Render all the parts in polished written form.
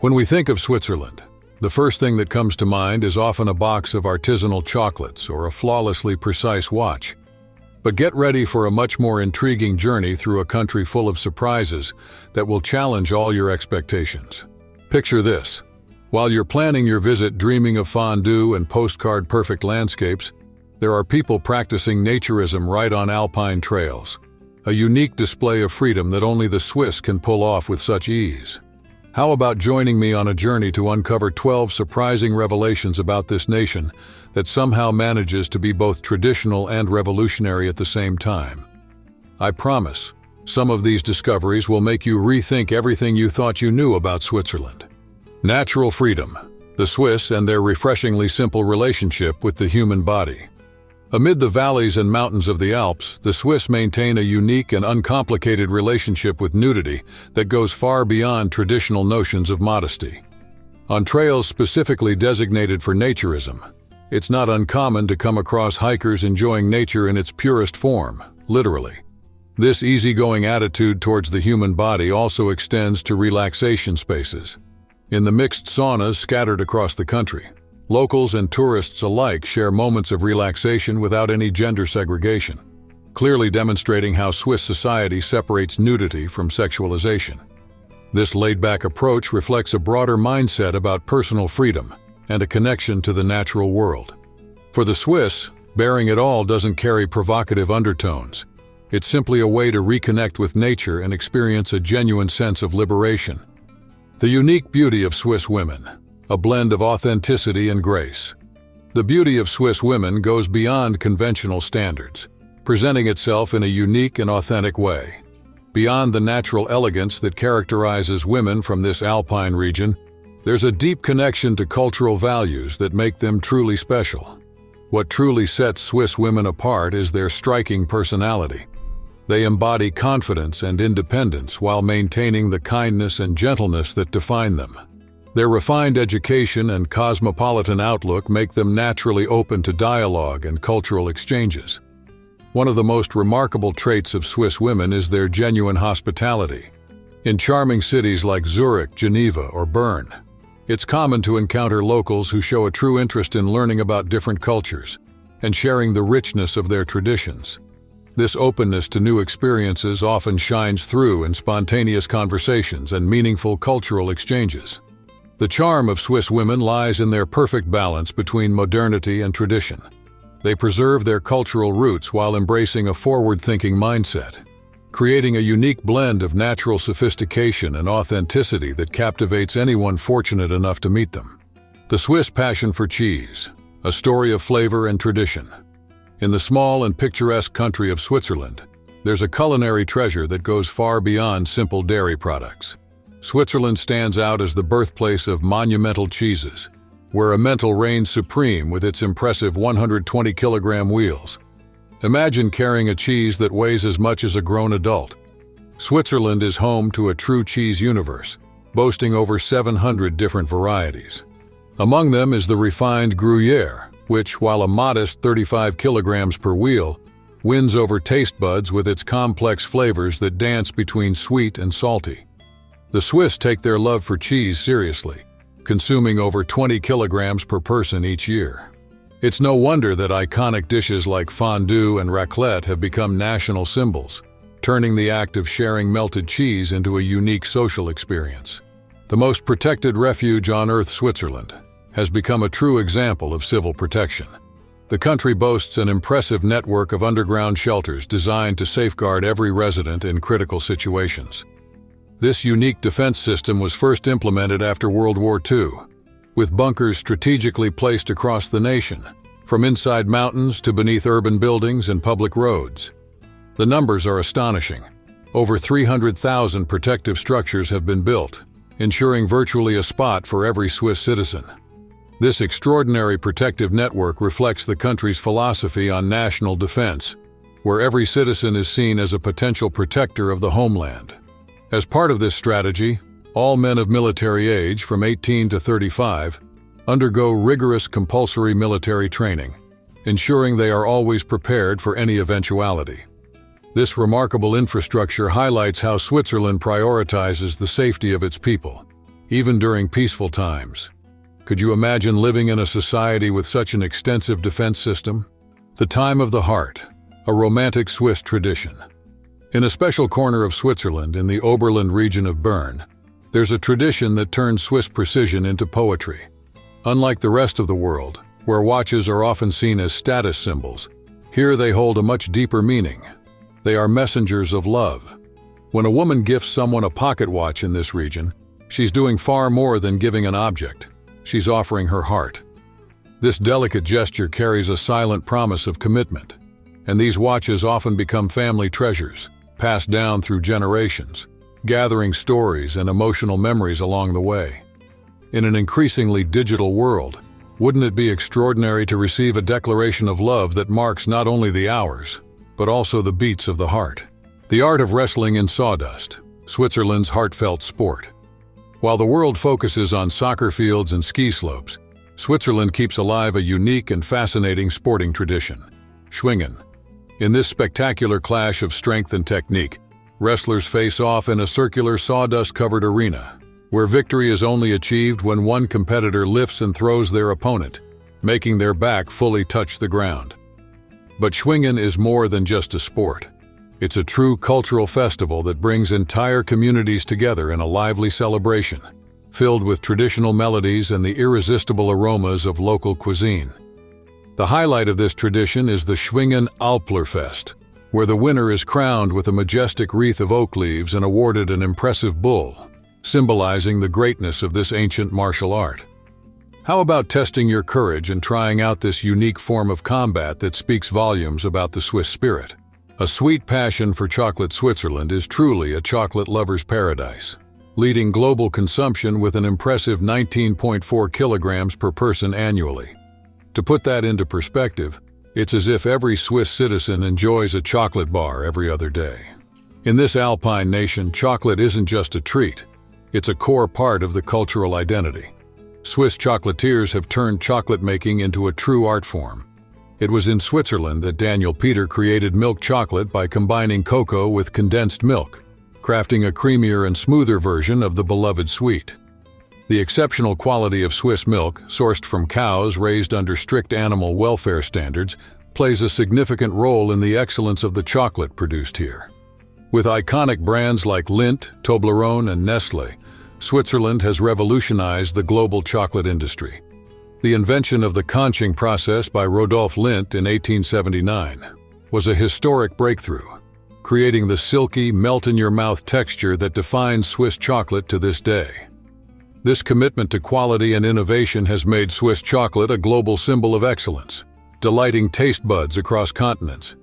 When we think of Switzerland, the first thing that comes to mind is often a box of artisanal chocolates or a flawlessly precise watch. But get ready for a much more intriguing journey through a country full of surprises that will challenge all your expectations. Picture this. While you're planning your visit dreaming of fondue and postcard-perfect landscapes, there are people practicing naturism right on Alpine trails. A unique display of freedom that only the Swiss can pull off with such ease. How about joining me on a journey to uncover 12 surprising revelations about this nation that somehow manages to be both traditional and revolutionary at the same time? I promise, some of these discoveries will make you rethink everything you thought you knew about Switzerland. Natural freedom, the Swiss and their refreshingly simple relationship with the human body. Amid the valleys and mountains of the Alps, the Swiss maintain a unique and uncomplicated relationship with nudity that goes far beyond traditional notions of modesty. On trails specifically designated for naturism, it's not uncommon to come across hikers enjoying nature in its purest form, literally. This easygoing attitude towards the human body also extends to relaxation spaces. In the mixed saunas scattered across the country, locals and tourists alike share moments of relaxation without any gender segregation, clearly demonstrating how Swiss society separates nudity from sexualization. This laid-back approach reflects a broader mindset about personal freedom and a connection to the natural world. For the Swiss, bearing it all doesn't carry provocative undertones. It's simply a way to reconnect with nature and experience a genuine sense of liberation. The unique beauty of Swiss women, a blend of authenticity and grace. The beauty of Swiss women goes beyond conventional standards, presenting itself in a unique and authentic way. Beyond the natural elegance that characterizes women from this alpine region, there's a deep connection to cultural values that make them truly special. What truly sets Swiss women apart is their striking personality. They embody confidence and independence while maintaining the kindness and gentleness that define them. Their refined education and cosmopolitan outlook make them naturally open to dialogue and cultural exchanges. One of the most remarkable traits of Swiss women is their genuine hospitality. In charming cities like Zurich, Geneva, or Bern, it's common to encounter locals who show a true interest in learning about different cultures and sharing the richness of their traditions. This openness to new experiences often shines through in spontaneous conversations and meaningful cultural exchanges. The charm of Swiss women lies in their perfect balance between modernity and tradition. They preserve their cultural roots while embracing a forward-thinking mindset, creating a unique blend of natural sophistication and authenticity that captivates anyone fortunate enough to meet them. The Swiss passion for cheese, a story of flavor and tradition. In the small and picturesque country of Switzerland, there's a culinary treasure that goes far beyond simple dairy products. Switzerland stands out as the birthplace of monumental cheeses, where Emmental reigns supreme with its impressive 120-kilogram wheels. Imagine carrying a cheese that weighs as much as a grown adult. Switzerland is home to a true cheese universe, boasting over 700 different varieties. Among them is the refined Gruyere, which, while a modest 35 kilograms per wheel, wins over taste buds with its complex flavors that dance between sweet and salty. The Swiss take their love for cheese seriously, consuming over 20 kilograms per person each year. It's no wonder that iconic dishes like fondue and raclette have become national symbols, turning the act of sharing melted cheese into a unique social experience. The most protected refuge on earth, Switzerland, has become a true example of civil protection. The country boasts an impressive network of underground shelters designed to safeguard every resident in critical situations. This unique defense system was first implemented after World War II, with bunkers strategically placed across the nation, from inside mountains to beneath urban buildings and public roads. The numbers are astonishing. Over 300,000 protective structures have been built, ensuring virtually a spot for every Swiss citizen. This extraordinary protective network reflects the country's philosophy on national defense, where every citizen is seen as a potential protector of the homeland. As part of this strategy, all men of military age from 18 to 35 undergo rigorous compulsory military training, ensuring they are always prepared for any eventuality. This remarkable infrastructure highlights how Switzerland prioritizes the safety of its people, even during peaceful times. Could you imagine living in a society with such an extensive defense system? The Time of the Heart, a romantic Swiss tradition. In a special corner of Switzerland, in the Oberland region of Bern, there's a tradition that turns Swiss precision into poetry. Unlike the rest of the world, where watches are often seen as status symbols, here they hold a much deeper meaning. They are messengers of love. When a woman gifts someone a pocket watch in this region, she's doing far more than giving an object. She's offering her heart. This delicate gesture carries a silent promise of commitment, and these watches often become family treasures, passed down through generations, gathering stories and emotional memories along the way. In an increasingly digital world, wouldn't it be extraordinary to receive a declaration of love that marks not only the hours, but also the beats of the heart? The art of wrestling in sawdust, Switzerland's heartfelt sport. While the world focuses on soccer fields and ski slopes, Switzerland keeps alive a unique and fascinating sporting tradition, Schwingen. In this spectacular clash of strength and technique, wrestlers face off in a circular sawdust-covered arena, where victory is only achieved when one competitor lifts and throws their opponent, making their back fully touch the ground. But Schwingen is more than just a sport. It's a true cultural festival that brings entire communities together in a lively celebration, filled with traditional melodies and the irresistible aromas of local cuisine. The highlight of this tradition is the Schwingen Alplerfest, where the winner is crowned with a majestic wreath of oak leaves and awarded an impressive bull, symbolizing the greatness of this ancient martial art. How about testing your courage and trying out this unique form of combat that speaks volumes about the Swiss spirit? A sweet passion for chocolate, Switzerland is truly a chocolate lover's paradise, leading global consumption with an impressive 19.4 kilograms per person annually. To put that into perspective, it's as if every Swiss citizen enjoys a chocolate bar every other day. In this Alpine nation, chocolate isn't just a treat, it's a core part of the cultural identity. Swiss chocolatiers have turned chocolate making into a true art form. It was in Switzerland that Daniel Peter created milk chocolate by combining cocoa with condensed milk, crafting a creamier and smoother version of the beloved sweet. The exceptional quality of Swiss milk, sourced from cows raised under strict animal welfare standards, plays a significant role in the excellence of the chocolate produced here. With iconic brands like Lindt, Toblerone, and Nestlé, Switzerland has revolutionized the global chocolate industry. The invention of the conching process by Rodolphe Lindt in 1879 was a historic breakthrough, creating the silky, melt-in-your-mouth texture that defines Swiss chocolate to this day. This commitment to quality and innovation has made Swiss chocolate a global symbol of excellence, delighting taste buds across continents.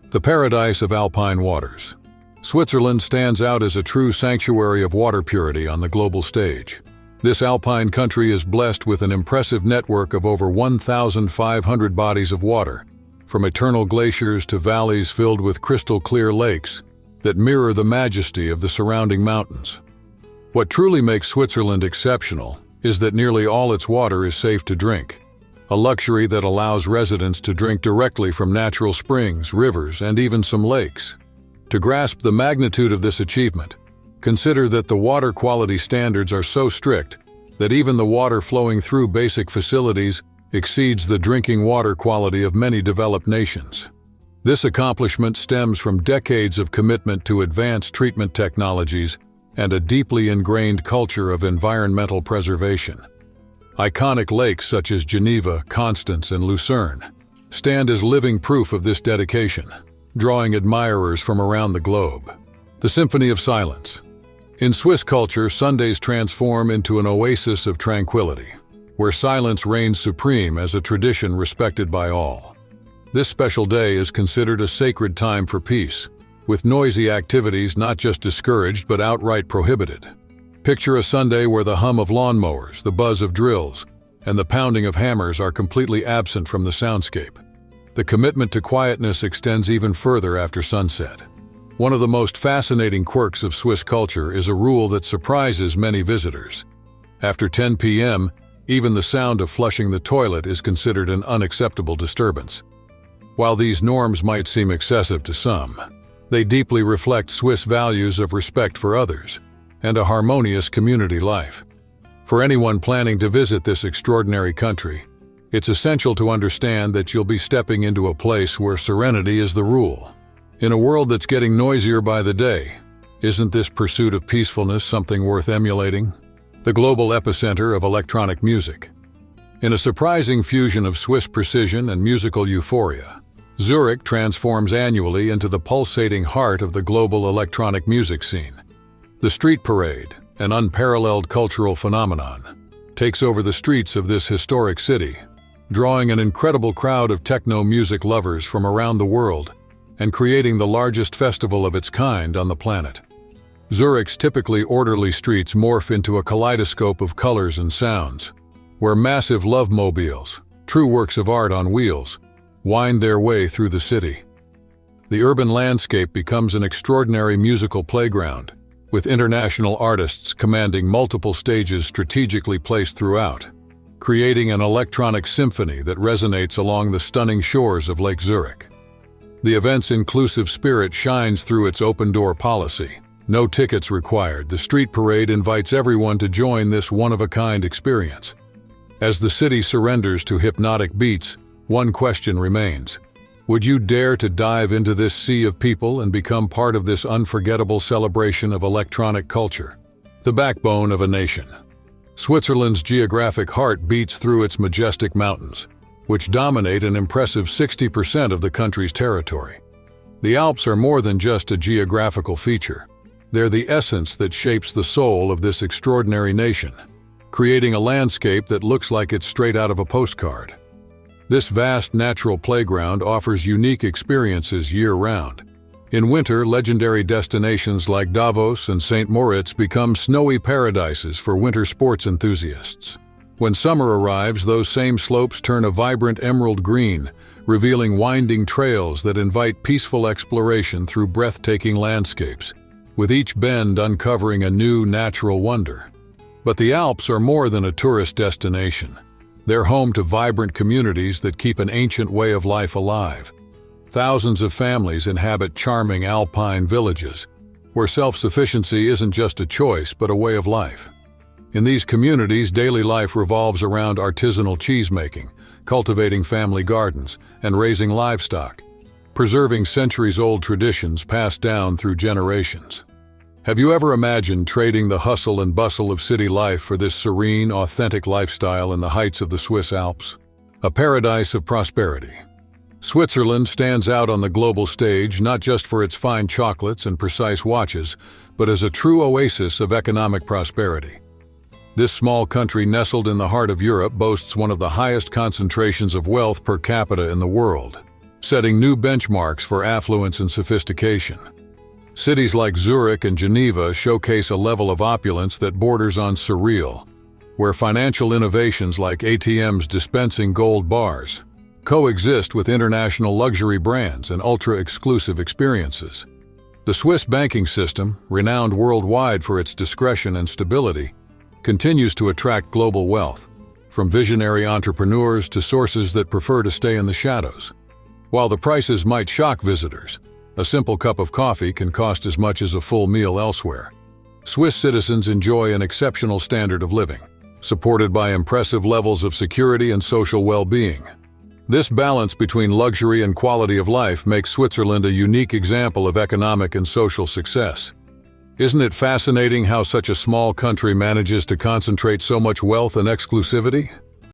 The paradise of Alpine Waters. Switzerland stands out as a true sanctuary of water purity on the global stage. This alpine country is blessed with an impressive network of over 1,500 bodies of water, from eternal glaciers to valleys filled with crystal-clear lakes that mirror the majesty of the surrounding mountains. What truly makes Switzerland exceptional is that nearly all its water is safe to drink, a luxury that allows residents to drink directly from natural springs, rivers, and even some lakes. To grasp the magnitude of this achievement, consider that the water quality standards are so strict that even the water flowing through basic facilities exceeds the drinking water quality of many developed nations. This accomplishment stems from decades of commitment to advanced treatment technologies and a deeply ingrained culture of environmental preservation. Iconic lakes such as Geneva, Constance, and Lucerne stand as living proof of this dedication, drawing admirers from around the globe. The Symphony of Silence. In Swiss culture, Sundays transform into an oasis of tranquility, where silence reigns supreme as a tradition respected by all. This special day is considered a sacred time for peace, with noisy activities not just discouraged but outright prohibited. Picture a Sunday where the hum of lawnmowers, the buzz of drills, and the pounding of hammers are completely absent from the soundscape. The commitment to quietness extends even further after sunset. One of the most fascinating quirks of Swiss culture is a rule that surprises many visitors. After 10 p.m., even the sound of flushing the toilet is considered an unacceptable disturbance. While these norms might seem excessive to some, they deeply reflect Swiss values of respect for others and a harmonious community life. For anyone planning to visit this extraordinary country, it's essential to understand that you'll be stepping into a place where serenity is the rule. In a world that's getting noisier by the day, isn't this pursuit of peacefulness something worth emulating? The global epicenter of electronic music. In a surprising fusion of Swiss precision and musical euphoria, Zurich transforms annually into the pulsating heart of the global electronic music scene. The street parade, an unparalleled cultural phenomenon, takes over the streets of this historic city, drawing an incredible crowd of techno music lovers from around the world and creating the largest festival of its kind on the planet. Zurich's typically orderly streets morph into a kaleidoscope of colors and sounds, where massive love mobiles, true works of art on wheels, wind their way through the city. The urban landscape becomes an extraordinary musical playground, with international artists commanding multiple stages strategically placed throughout, creating an electronic symphony that resonates along the stunning shores of Lake Zurich. The event's inclusive spirit shines through its open-door policy. No tickets required, the street parade invites everyone to join this one-of-a-kind experience. As the city surrenders to hypnotic beats, one question remains. Would you dare to dive into this sea of people and become part of this unforgettable celebration of electronic culture? The backbone of a nation. Switzerland's geographic heart beats through its majestic mountains, which dominate an impressive 60% of the country's territory. The Alps are more than just a geographical feature. They're the essence that shapes the soul of this extraordinary nation, creating a landscape that looks like it's straight out of a postcard. This vast natural playground offers unique experiences year-round. In winter, legendary destinations like Davos and St. Moritz become snowy paradises for winter sports enthusiasts. When summer arrives, those same slopes turn a vibrant emerald green, revealing winding trails that invite peaceful exploration through breathtaking landscapes, with each bend uncovering a new natural wonder. But the Alps are more than a tourist destination. They're home to vibrant communities that keep an ancient way of life alive. Thousands of families inhabit charming alpine villages, where self-sufficiency isn't just a choice but a way of life. In these communities, daily life revolves around artisanal cheesemaking, cultivating family gardens, and raising livestock, preserving centuries-old traditions passed down through generations. Have you ever imagined trading the hustle and bustle of city life for this serene, authentic lifestyle in the heights of the Swiss Alps? A paradise of prosperity. Switzerland stands out on the global stage not just for its fine chocolates and precise watches, but as a true oasis of economic prosperity. This small country nestled in the heart of Europe boasts one of the highest concentrations of wealth per capita in the world, setting new benchmarks for affluence and sophistication. Cities like Zurich and Geneva showcase a level of opulence that borders on surreal, where financial innovations like ATMs dispensing gold bars coexist with international luxury brands and ultra-exclusive experiences. The Swiss banking system, renowned worldwide for its discretion and stability, continues to attract global wealth, from visionary entrepreneurs to sources that prefer to stay in the shadows. While the prices might shock visitors, a simple cup of coffee can cost as much as a full meal elsewhere. Swiss citizens enjoy an exceptional standard of living, supported by impressive levels of security and social well-being. This balance between luxury and quality of life makes Switzerland a unique example of economic and social success. Isn't it fascinating how such a small country manages to concentrate so much wealth and exclusivity?